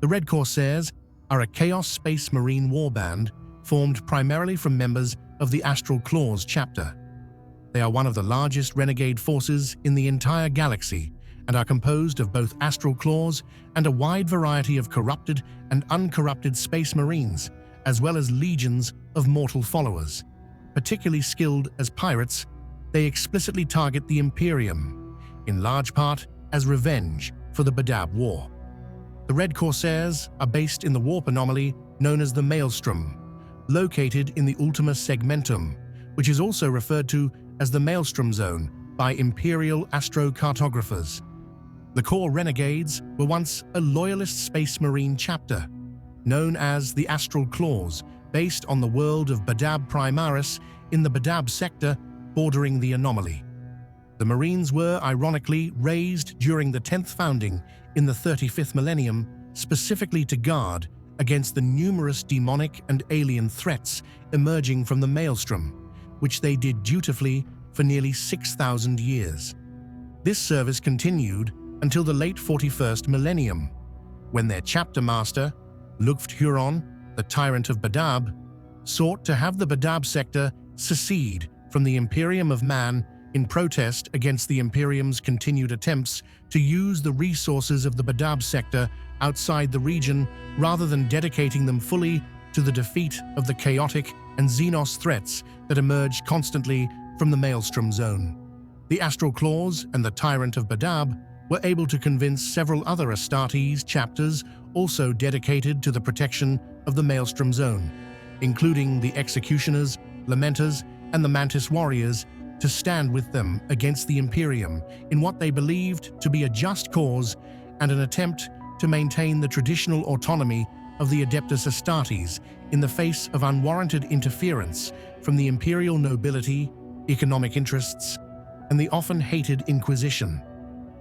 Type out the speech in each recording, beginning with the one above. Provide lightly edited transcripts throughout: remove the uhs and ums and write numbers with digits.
The Red Corsairs are a Chaos Space Marine warband formed primarily from members of the Astral Claws chapter. They are one of the largest renegade forces in the entire galaxy and are composed of both Astral Claws and a wide variety of corrupted and uncorrupted space marines, as well as legions of mortal followers. Particularly skilled as pirates, they explicitly target the Imperium, in large part as revenge for the Badab War. The Red Corsairs are based in the warp anomaly known as the Maelstrom, located in the Ultima Segmentum, which is also referred to as the Maelstrom Zone by Imperial astrocartographers. The core Renegades were once a loyalist space marine chapter, known as the Astral Claws, based on the world of Badab Primaris in the Badab sector bordering the anomaly. The Marines were, ironically, raised during the 10th founding in the 35th millennium, specifically to guard against the numerous demonic and alien threats emerging from the Maelstrom, which they did dutifully for nearly 6,000 years. This service continued until the late 41st millennium, when their chapter master, Luft-Huron, the tyrant of Badab, sought to have the Badab sector secede from the Imperium of Man in protest against the Imperium's continued attempts to use the resources of the Badab sector outside the region rather than dedicating them fully to the defeat of the chaotic and Xenos threats that emerged constantly from the Maelstrom Zone. The Astral Claws and the Tyrant of Badab were able to convince several other Astartes chapters also dedicated to the protection of the Maelstrom Zone, including the Executioners, Lamenters, and the Mantis Warriors, to stand with them against the Imperium in what they believed to be a just cause and an attempt to maintain the traditional autonomy of the Adeptus Astartes in the face of unwarranted interference from the imperial nobility, economic interests, and the often hated Inquisition.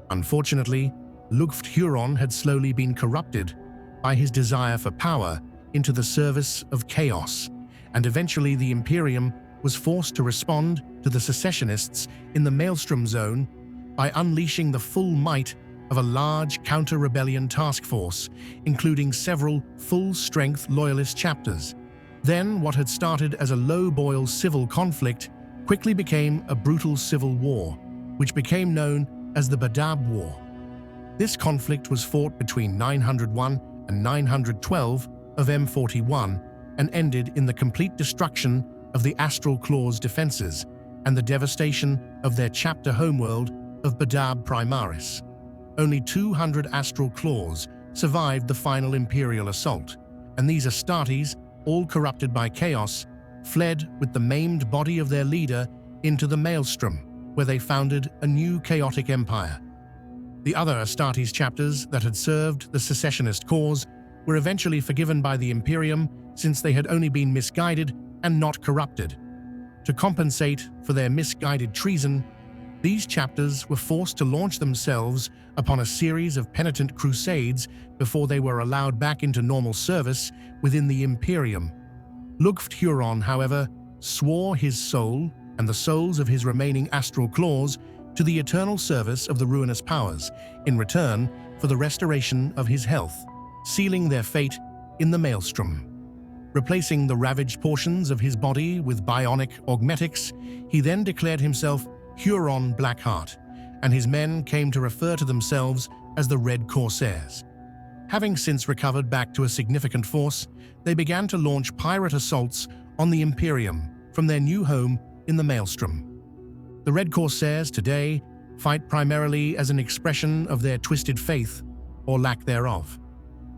Unfortunately, Luft-Huron had slowly been corrupted by his desire for power into the service of chaos, and eventually the Imperium was forced to respond to the secessionists in the Maelstrom Zone by unleashing the full might of a large counter-rebellion task force, including several full-strength loyalist chapters. Then, what had started as a low-boil civil conflict quickly became a brutal civil war, which became known as the Badab War. This conflict was fought between 901 and 912 of M41 and ended in the complete destruction of the Astral Claws defenses and the devastation of their chapter homeworld of Badab Primaris. Only 200 Astral Claws survived the final Imperial assault, and these Astartes, all corrupted by chaos, fled with the maimed body of their leader into the Maelstrom, where they founded a new chaotic empire. The other Astartes chapters that had served the secessionist cause were eventually forgiven by the Imperium since they had only been misguided and not corrupted. To compensate for their misguided treason, these chapters were forced to launch themselves upon a series of penitent crusades before they were allowed back into normal service within the Imperium. Luft-Huron, however, swore his soul and the souls of his remaining Astral Claws to the eternal service of the ruinous powers in return for the restoration of his health, sealing their fate in the Maelstrom. Replacing the ravaged portions of his body with bionic augmetics, he then declared himself Huron Blackheart, and his men came to refer to themselves as the Red Corsairs. Having since recovered back to a significant force, they began to launch pirate assaults on the Imperium from their new home in the Maelstrom. The Red Corsairs today fight primarily as an expression of their twisted faith, or lack thereof.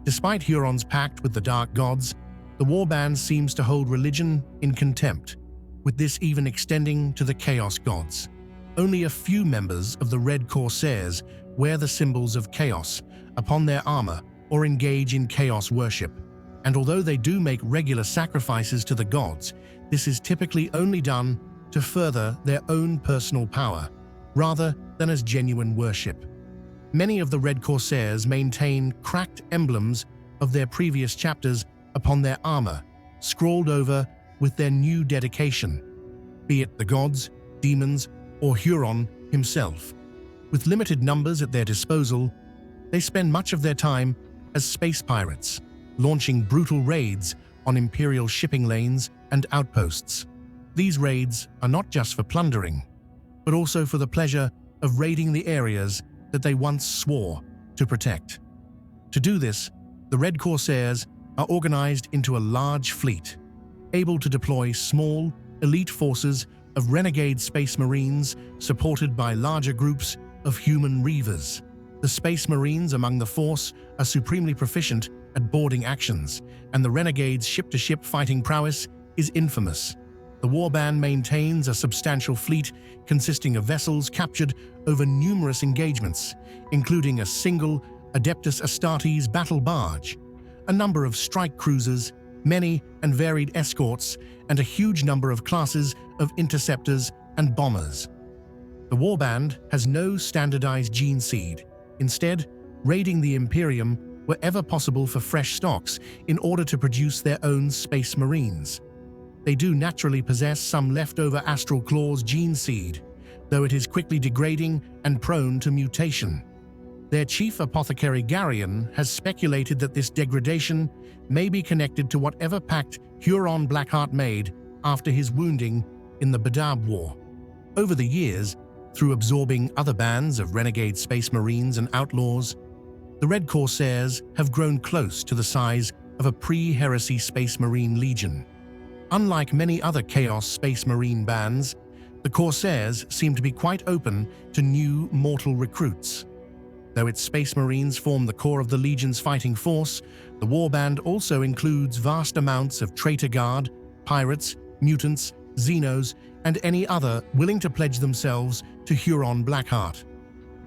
Despite Huron's pact with the Dark Gods, the warband seems to hold religion in contempt, with this even extending to the Chaos Gods. Only a few members of the Red Corsairs wear the symbols of chaos upon their armor or engage in chaos worship, and although they do make regular sacrifices to the gods, this is typically only done to further their own personal power, rather than as genuine worship. Many of the Red Corsairs maintain cracked emblems of their previous chapters upon their armor, scrawled over with their new dedication, be it the gods, demons, or Huron himself. With limited numbers at their disposal, they spend much of their time as space pirates, launching brutal raids on Imperial shipping lanes and outposts. These raids are not just for plundering, but also for the pleasure of raiding the areas that they once swore to protect. To do this, the Red Corsairs are organized into a large fleet, able to deploy small, elite forces of renegade space marines supported by larger groups of human reavers. The space marines among the force are supremely proficient at boarding actions, and the renegades' ship-to-ship fighting prowess is infamous. The warband maintains a substantial fleet consisting of vessels captured over numerous engagements, including a single Adeptus Astartes battle barge, a number of strike cruisers, many and varied escorts, and a huge number of classes of interceptors and bombers. The warband has no standardized gene seed, instead raiding the Imperium wherever possible for fresh stocks in order to produce their own space marines. They do naturally possess some leftover Astral Claws gene seed, though it is quickly degrading and prone to mutation. Their chief apothecary Garrion has speculated that this degradation may be connected to whatever pact Huron Blackheart made after his wounding in the Badab War. Over the years, through absorbing other bands of renegade space marines and outlaws, the Red Corsairs have grown close to the size of a pre-heresy space marine legion. Unlike many other Chaos space marine bands, the Corsairs seem to be quite open to new mortal recruits. Though its space marines form the core of the Legion's fighting force, the warband also includes vast amounts of traitor guard, pirates, mutants, Xenos, and any other willing to pledge themselves to Huron Blackheart.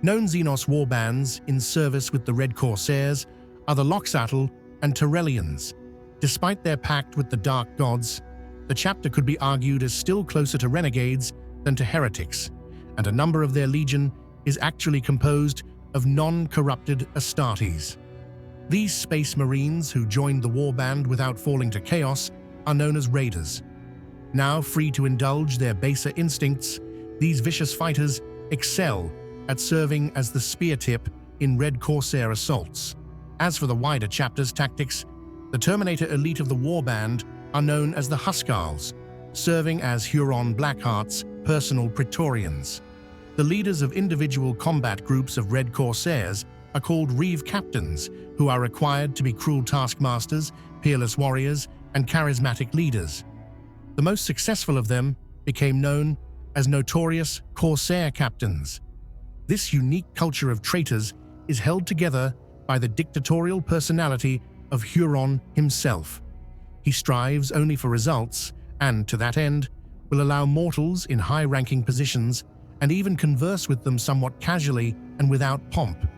Known Xenos warbands in service with the Red Corsairs are the Loxatl and Terrellians. Despite their pact with the Dark Gods, the chapter could be argued as still closer to renegades than to heretics, and a number of their legion is actually composed of non-corrupted Astartes. These space marines who joined the warband without falling to chaos are known as raiders. Now free to indulge their baser instincts, these vicious fighters excel at serving as the spear tip in Red Corsair assaults. As for the wider chapter's tactics, the Terminator elite of the warband are known as the Huskarls, serving as Huron Blackheart's personal Praetorians. The leaders of individual combat groups of Red Corsairs are called Reeve Captains, who are required to be cruel taskmasters, peerless warriors, and charismatic leaders. The most successful of them became known as notorious Corsair Captains. This unique culture of traitors is held together by the dictatorial personality of Huron himself. He strives only for results and, to that end, will allow mortals in high-ranking positions and even converse with them somewhat casually and without pomp.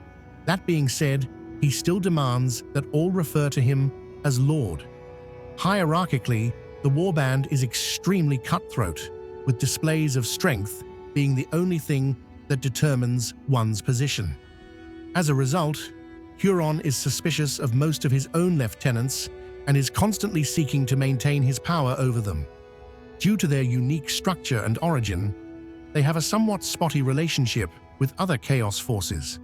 That being said, he still demands that all refer to him as Lord. Hierarchically, the warband is extremely cutthroat, with displays of strength being the only thing that determines one's position. As a result, Huron is suspicious of most of his own lieutenants and is constantly seeking to maintain his power over them. Due to their unique structure and origin, they have a somewhat spotty relationship with other Chaos forces.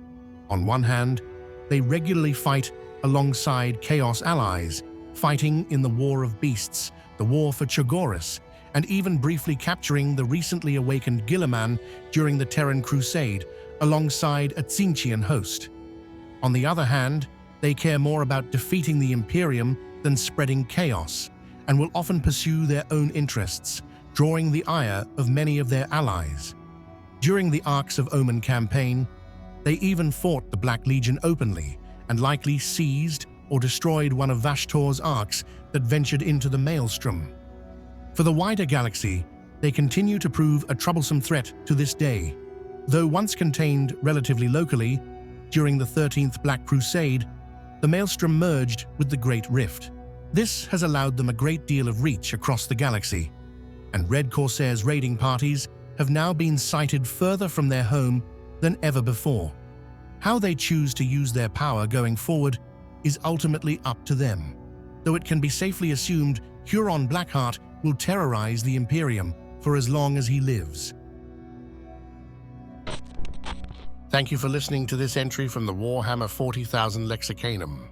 On one hand, they regularly fight alongside Chaos allies, fighting in the War of Beasts, the War for Chogoris, and even briefly capturing the recently awakened Guilliman during the Terran Crusade, alongside a Tzeentchian host. On the other hand, they care more about defeating the Imperium than spreading chaos, and will often pursue their own interests, drawing the ire of many of their allies. During the Arcs of Omen campaign, they even fought the Black Legion openly, and likely seized or destroyed one of Vashtor's arcs that ventured into the Maelstrom. For the wider galaxy, they continue to prove a troublesome threat to this day. Though once contained relatively locally, during the 13th Black Crusade, the Maelstrom merged with the Great Rift. This has allowed them a great deal of reach across the galaxy, and Red Corsairs raiding parties have now been sighted further from their home than ever before. How they choose to use their power going forward is ultimately up to them, though it can be safely assumed Huron Blackheart will terrorize the Imperium for as long as he lives. Thank you for listening to this entry from the Warhammer 40,000 Lexicanum.